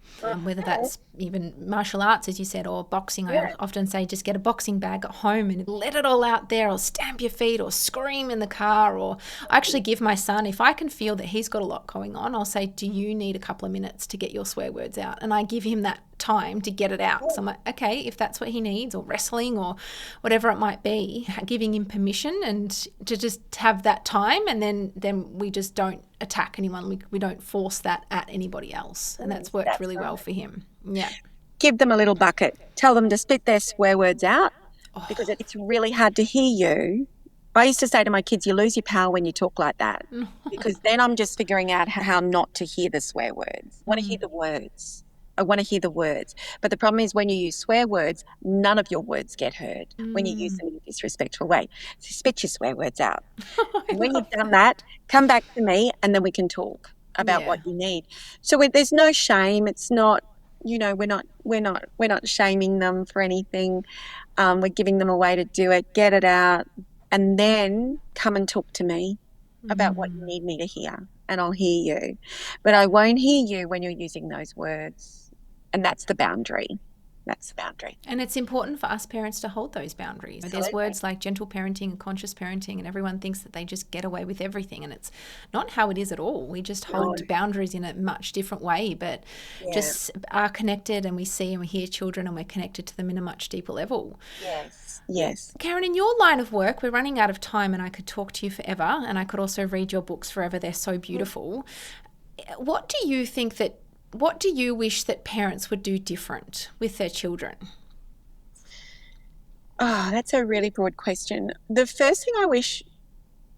Whether that's even martial arts, as you said, or boxing. I often say just get a boxing bag at home and let it all out there, or stamp your feet, or scream in the car. Or I actually give my son, if I can feel that he's got a lot going on, I'll say, do you need a couple of minutes to get your swear words out? And I give him that time to get it out. So I'm like, okay, if that's what he needs, or wrestling or whatever it might be, giving him permission and to just have that time, and then we just don't attack anyone. We don't force that at anybody else, and that's worked really well for him. Yeah. Give them a little bucket. Tell them to spit their swear words out because it's really hard to hear you. I used to say to my kids, you lose your power when you talk like that, because then I'm just figuring out how not to hear the swear words. I want to hear the words. I want to hear the words. But the problem is when you use swear words, none of your words get heard when you use them in a disrespectful way. So spit your swear words out. And when you've done that, come back to me and then we can talk about what you need. So there's no shame. It's not, we're not shaming them for anything. We're giving them a way to do it. Get it out, and then come and talk to me about what you need me to hear, and I'll hear you. But I won't hear you when you're using those words. And that's the boundary. That's the boundary. And it's important for us parents to hold those boundaries. Absolutely. There's words like gentle parenting and conscious parenting, and everyone thinks that they just get away with everything, and it's not how it is at all. We just hold boundaries in a much different way, but just are connected, and we see and we hear children, and we're connected to them in a much deeper level. Yes. Karen, in your line of work, we're running out of time, and I could talk to you forever, and I could also read your books forever. They're so beautiful. What do you wish that parents would do different with their children? Oh, that's a really broad question. The first thing I wish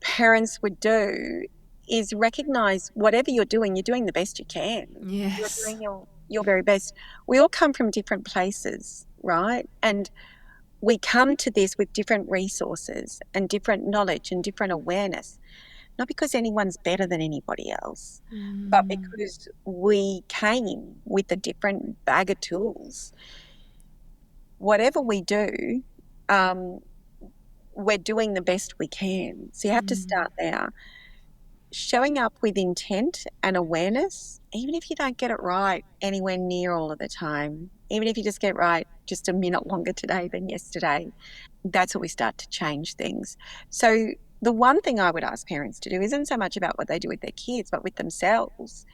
parents would do is recognise whatever you're doing the best you can. Yes. You're doing your very best. We all come from different places, right? And we come to this with different resources and different knowledge and different awareness. Not because anyone's better than anybody else, but because we came with a different bag of tools. Whatever we do, we're doing the best we can. So you have to start there. Showing up with intent and awareness, even if you don't get it right anywhere near all of the time, even if you just get it right just a minute longer today than yesterday, that's where we start to change things. So the one thing I would ask parents to do isn't so much about what they do with their kids, but with themselves,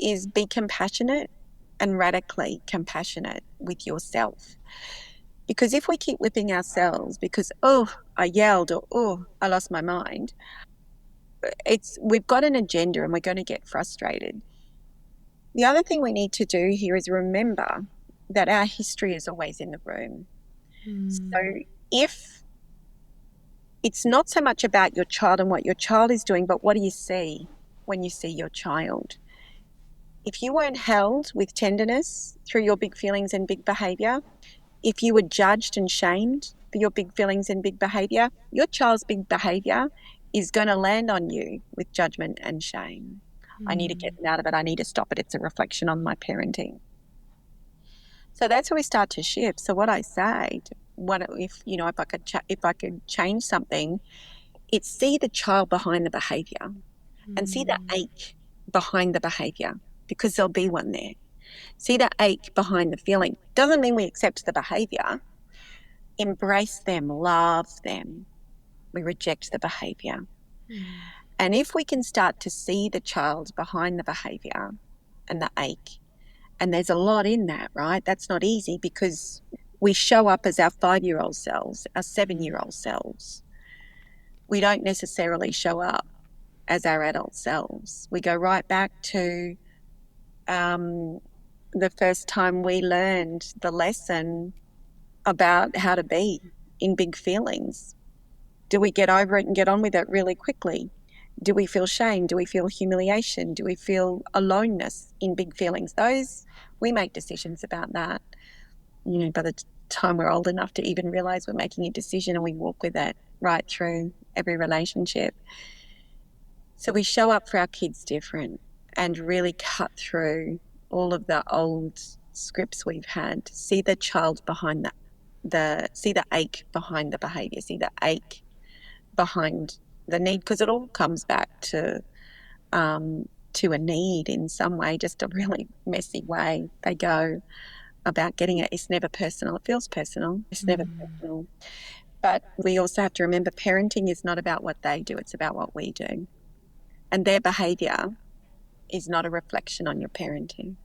is be compassionate and radically compassionate with yourself. Because if we keep whipping ourselves because, I yelled, or, I lost my mind, we've got an agenda and we're going to get frustrated. The other thing we need to do here is remember that our history is always in the room. So if it's not so much about your child and what your child is doing, but what do you see when you see your child? If you weren't held with tenderness through your big feelings and big behaviour, if you were judged and shamed for your big feelings and big behaviour, your child's big behaviour is going to land on you with judgment and shame. I need to get out of it. I need to stop it. It's a reflection on my parenting. So that's where we start to shift. So what I say, if I could change something, it's see the child behind the behaviour and see the ache behind the behaviour, because there'll be one there. See the ache behind the feeling. Doesn't mean we accept the behaviour. Embrace them, love them. We reject the behaviour. And if we can start to see the child behind the behaviour and the ache, and there's a lot in that, right? That's not easy because we show up as our 5-year-old selves, our 7-year-old selves. We don't necessarily show up as our adult selves. We go right back to the first time we learned the lesson about how to be in big feelings. Do we get over it and get on with it really quickly? Do we feel shame? Do we feel humiliation? Do we feel aloneness in big feelings? We make decisions about that. By the time we're old enough to even realise we're making a decision, and we walk with it right through every relationship. So we show up for our kids different, and really cut through all of the old scripts we've had, see the child behind see the ache behind the behavior, see the ache behind the need, because it all comes back to a need in some way, just a really messy way they go about getting it. It's never personal. It feels personal. It's never personal. But we also have to remember parenting is not about what they do, it's about what we do. And their behavior is not a reflection on your parenting.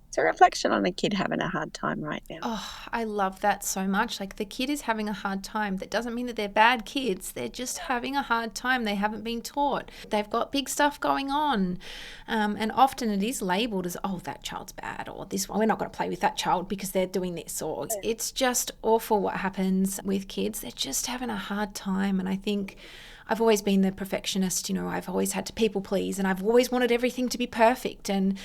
It's a reflection on the kid having a hard time right now. Oh, I love that so much. Like, the kid is having a hard time. That doesn't mean that they're bad kids. They're just having a hard time. They haven't been taught. They've got big stuff going on. And often it is labeled as, oh, that child's bad, or this one, we're not going to play with that child because they're doing this. Or it's just awful what happens with kids. They're just having a hard time. And I think I've always been the perfectionist, I've always had to people please, and I've always wanted everything to be perfect. And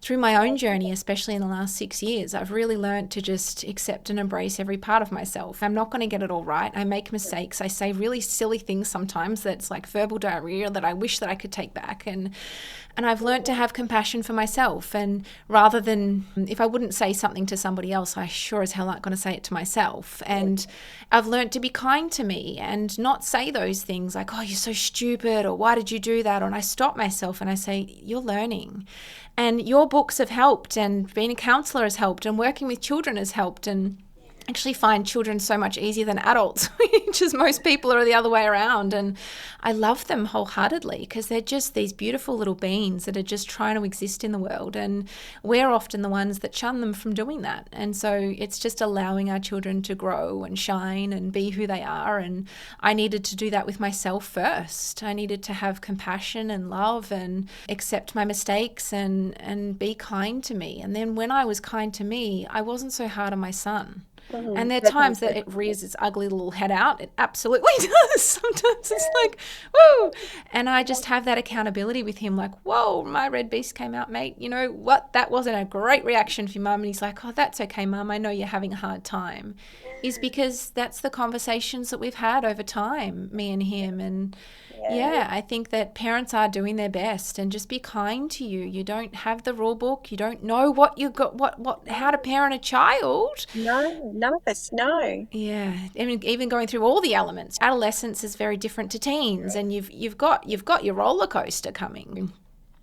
through my own journey, especially in the last 6 years, I've really learned to just accept and embrace every part of myself. I'm not going to get it all right. I make mistakes. I say really silly things sometimes that's like verbal diarrhea that I wish that I could take back. And I've learned to have compassion for myself. And rather than, if I wouldn't say something to somebody else, I sure as hell aren't going to say it to myself. And I've learned to be kind to me and not say those things like, oh, you're so stupid, or why did you do that? And I stop myself and I say, you're learning. And your books have helped, and being a counselor has helped, and working with children has helped. And actually find children so much easier than adults, which is most people are the other way around. And I love them wholeheartedly because they're just these beautiful little beings that are just trying to exist in the world. And we're often the ones that shun them from doing that. And so it's just allowing our children to grow and shine and be who they are. And I needed to do that with myself first. I needed to have compassion and love and accept my mistakes and be kind to me. And then when I was kind to me, I wasn't so hard on my son. And there are times that it rears its ugly little head out. It absolutely does. Sometimes it's like, whoa. And I just have that accountability with him, like, whoa, my red beast came out, mate. You know what? That wasn't a great reaction for your mum. And he's like, oh, that's okay, mum. I know you're having a hard time. Is because that's the conversations that we've had over time, me and him. And yeah, I think that parents are doing their best, and just be kind to you. You don't have the rule book. You don't know what you got, how to parent a child. No, none of us know. Yeah, I mean, even going through all the elements. Adolescence is very different to teens, and you've got your roller coaster coming.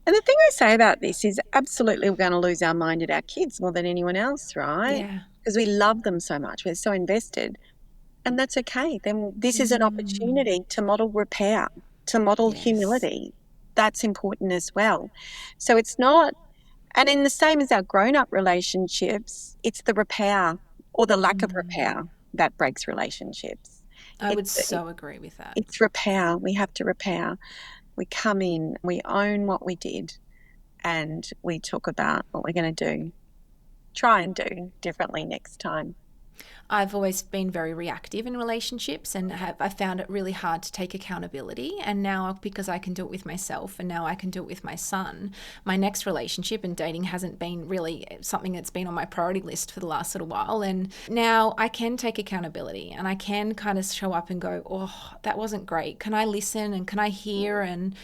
And the thing I say about this is absolutely we're going to lose our mind at our kids more than anyone else, right? Yeah. Because we love them so much. We're so invested. And that's okay. Then this is an opportunity to model repair, to model humility. That's important as well. So it's not, and in the same as our grown-up relationships, it's the repair or the lack of repair that breaks relationships. I would so agree with that. It's repair. We have to repair. We come in, we own what we did, and we talk about what we're going to try and do differently next time. I've always been very reactive in relationships, and I found it really hard to take accountability. And now, because I can do it with myself, and now I can do it with my son, my next relationship and dating hasn't been really something that's been on my priority list for the last little while. And now I can take accountability, and I can kind of show up and go, oh, that wasn't great. Can I listen and can I hear? And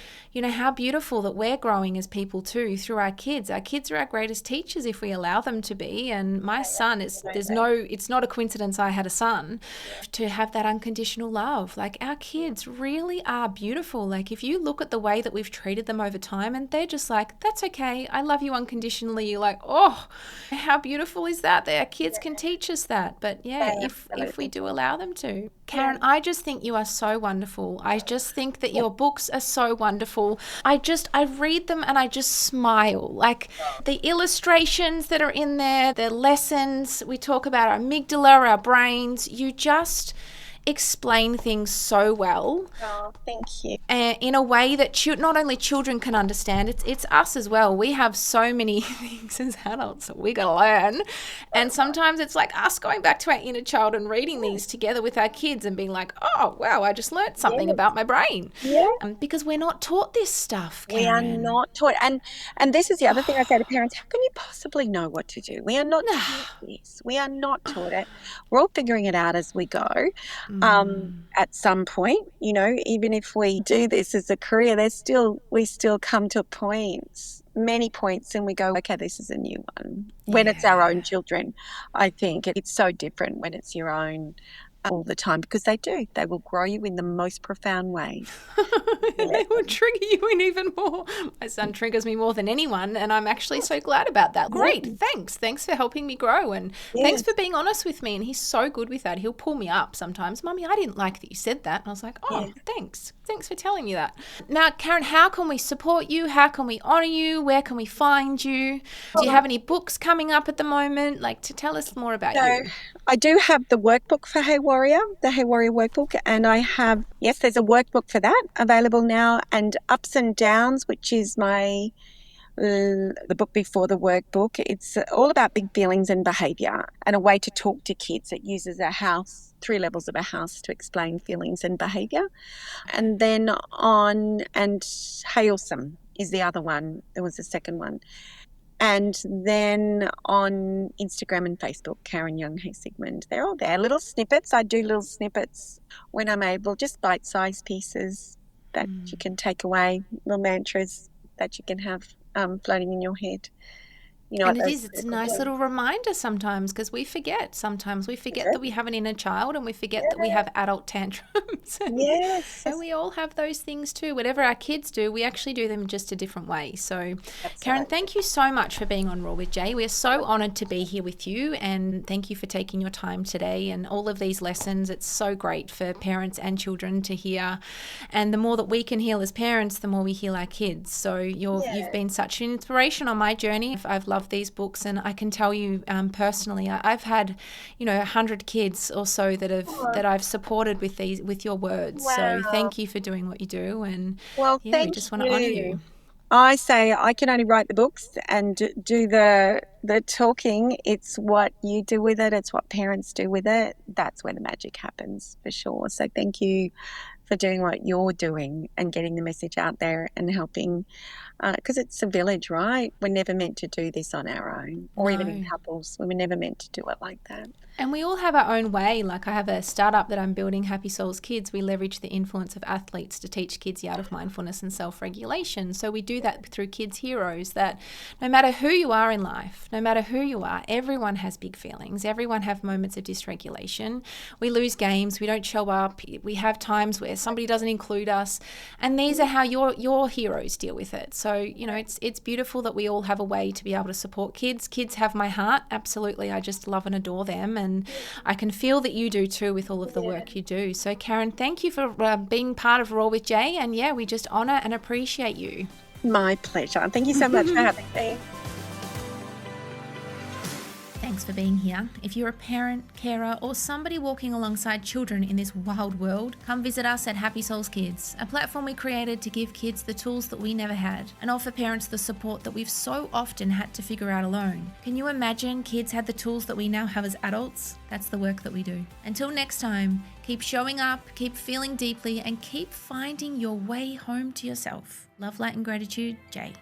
how beautiful that we're growing as people too through our kids. Our kids are our greatest teachers if we allow them to be. And my son it's not a coincidence I had a son, to have that unconditional love. Like, our kids really are beautiful. Like, if you look at the way that we've treated them over time, and they're just like, that's okay, I love you unconditionally. You're like, oh, how beautiful is that? Our kids can teach us that. But yeah, if we do allow them to. Karen, I just think you are so wonderful. I just think that your books are so wonderful. I read them and I just smile. Like, the illustrations that are in there, the lessons, we talk about our amygdala, our brains, you just explain things so well. Oh, thank you. And in a way that not only children can understand, it's us as well. We have so many things as adults that we got to learn. And sometimes it's like us going back to our inner child and reading these together with our kids and being like, oh, wow, I just learned something about my brain. Yeah. Because we're not taught this stuff, Karen. We are not taught. And this is the other thing I say to parents, how can you possibly know what to do? We are not taught this. We are not taught it. We're all figuring it out as we go. at some point. Even if we do this as a career, we still come to many points, and we go, okay, this is a new one. When it's our own children, I think it's so different when it's your own all the time, because they will grow you in the most profound way. They will trigger you in even more. My son triggers me more than anyone, and I'm actually so glad about that. Great, thanks for helping me grow, and thanks for being honest with me. And he's so good with that. He'll pull me up sometimes. Mummy, I didn't like that you said that. And I was like, thanks for telling me that. Now, Karen, how can we support you? How can we honor you? Where can we find you? Do you have any books coming up at the moment? To tell us more about you. I do have the workbook for Hey Warrior, the Hey Warrior workbook, and I have, there's a workbook for that available now, and Ups and Downs, which is the book before the workbook. It's all about big feelings and behaviour, and a way to talk to kids. It uses 3 levels of a house to explain feelings and behaviour. And then and Hey Awesome is the other one. There was a second one. And then on Instagram and Facebook, Karen Young, Hey Sigmund, they're all there. Little snippets. I do little snippets when I'm able, just bite-sized pieces that you can take away, little mantras that you can have floating in your head. It's a nice little reminder sometimes, because we forget. Sometimes we forget that we have an inner child, and we forget that we have adult tantrums. So we all have those things too. Whatever our kids do, we actually do them just a different way. So Karen, thank you so much for being on Raw with Jay. We're so honoured to be here with you, and thank you for taking your time today and all of these lessons. It's so great for parents and children to hear. And the more that we can heal as parents, the more we heal our kids. So you've been such an inspiration on my journey. I've loved these books, and I can tell you personally, I've had 100 kids or so that I've supported with your words. So thank you for doing what you do, and we just want to honor you. I say I can only write the books and do the talking. It's what you do with it. It's what parents do with it. That's where the magic happens, for sure. So thank you for doing what you're doing and getting the message out there and helping, because it's a village, right? We're never meant to do this on our own, or even in couples. We were never meant to do it like that. And we all have our own way. I have a startup that I'm building, Happy Souls Kids. We leverage the influence of athletes to teach kids the art of mindfulness and self-regulation. So we do that through Kids Heroes, that no matter who you are in life, no matter who you are, everyone has big feelings. Everyone have moments of dysregulation. We lose games. We don't show up. We have times where somebody doesn't include us. And these are how your heroes deal with it. So, it's beautiful that we all have a way to be able to support kids. Kids have my heart. Absolutely. I just love and adore them. And I can feel that you do too with all of the work you do. So Karen, thank you for being part of Raw with Jay. And we just honour and appreciate you. My pleasure. Thank you so much for having me. Thanks for being here. If you're a parent, carer, or somebody walking alongside children in this wild world, come visit us at Happy Souls Kids, a platform we created to give kids the tools that we never had and offer parents the support that we've so often had to figure out alone. Can you imagine kids had the tools that we now have as adults? That's the work that we do. Until next time, keep showing up, keep feeling deeply, and keep finding your way home to yourself. Love, light, and gratitude, Jay.